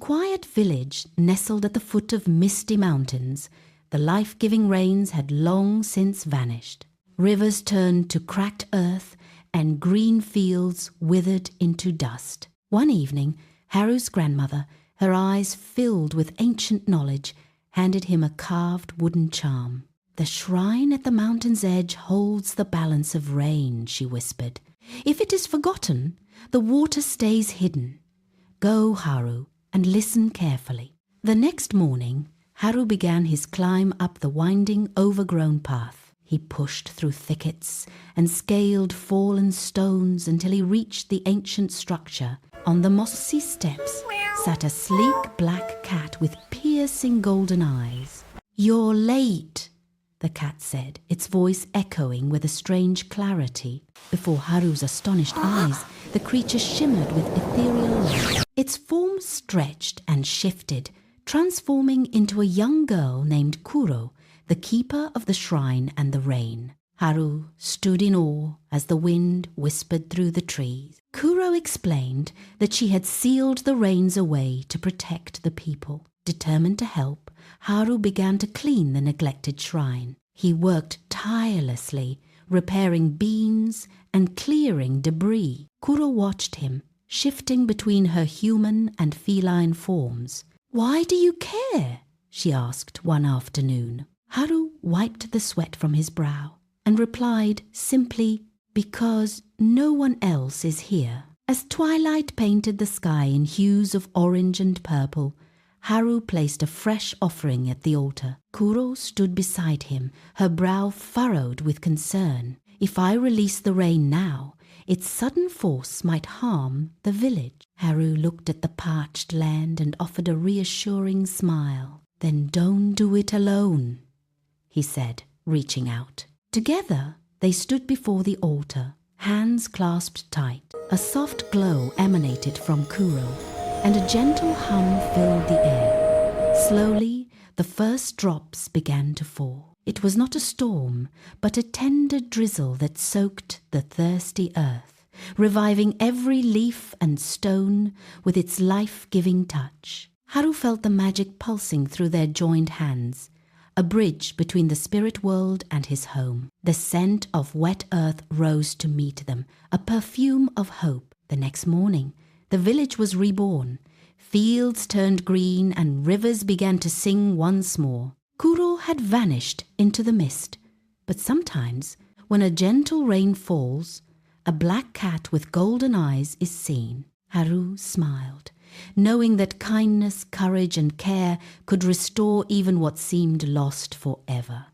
quiet village nestled at the foot of misty mountains, the life-giving rains had long since vanished. Rivers turned to cracked earth, and green fields withered into dust. One evening, Haru's grandmother, her eyes filled with ancient knowledge, handed him a carved wooden charm. "The shrine at the mountain's edge holds the balance of rain," she whispered. "If it is forgotten, the water stays hidden. Go, Haru, and listen carefully." The next morning, Haru began his climb up the winding, overgrown path. He pushed through thickets and scaled fallen stones until he reached the ancient structure. On the mossy steps sat a sleek black cat with piercing golden eyes. "You're late," the cat said, its voice echoing with a strange clarity. Before Haru's astonished eyes, the creature shimmered with ethereal light. Its form stretched and shifted, transforming into a young girl named Kuro, the keeper of the shrine and the rain. Haru stood in awe as the wind whispered through the trees. Kuro explained that she had sealed the rains away to protect the people. Determined to help, Haru began to clean the neglected shrine. He worked tirelessly, repairing beams and clearing debris. Kuro watched him, shifting between her human and feline forms. "Why do you care?" she asked one afternoon. Haru wiped the sweat from his brow and replied simply, "Because no one else is here." As twilight painted the sky in hues of orange and purple, Haru placed a fresh offering at the altar. Kuro stood beside him, her brow furrowed with concern. "If I release the rain now, its sudden force might harm the village." Haru looked at the parched land and offered a reassuring smile. "Then don't do it alone," he said, reaching out. Together, they stood before the altar, hands clasped tight. A soft glow emanated from Kuro, and a gentle hum filled the air. Slowly, the first drops began to fall. It was not a storm, but a tender drizzle that soaked the thirsty earth, reviving every leaf and stone with its life-giving touch. Haru felt the magic pulsing through their joined hands, a bridge between the spirit world and his home. The scent of wet earth rose to meet them, a perfume of hope. The next morning, the village was reborn. Fields turned green and rivers began to sing once more. Kuro had vanished into the mist, but sometimes, when a gentle rain falls, a black cat with golden eyes is seen. Haru smiled, knowing that kindness, courage, and care could restore even what seemed lost forever.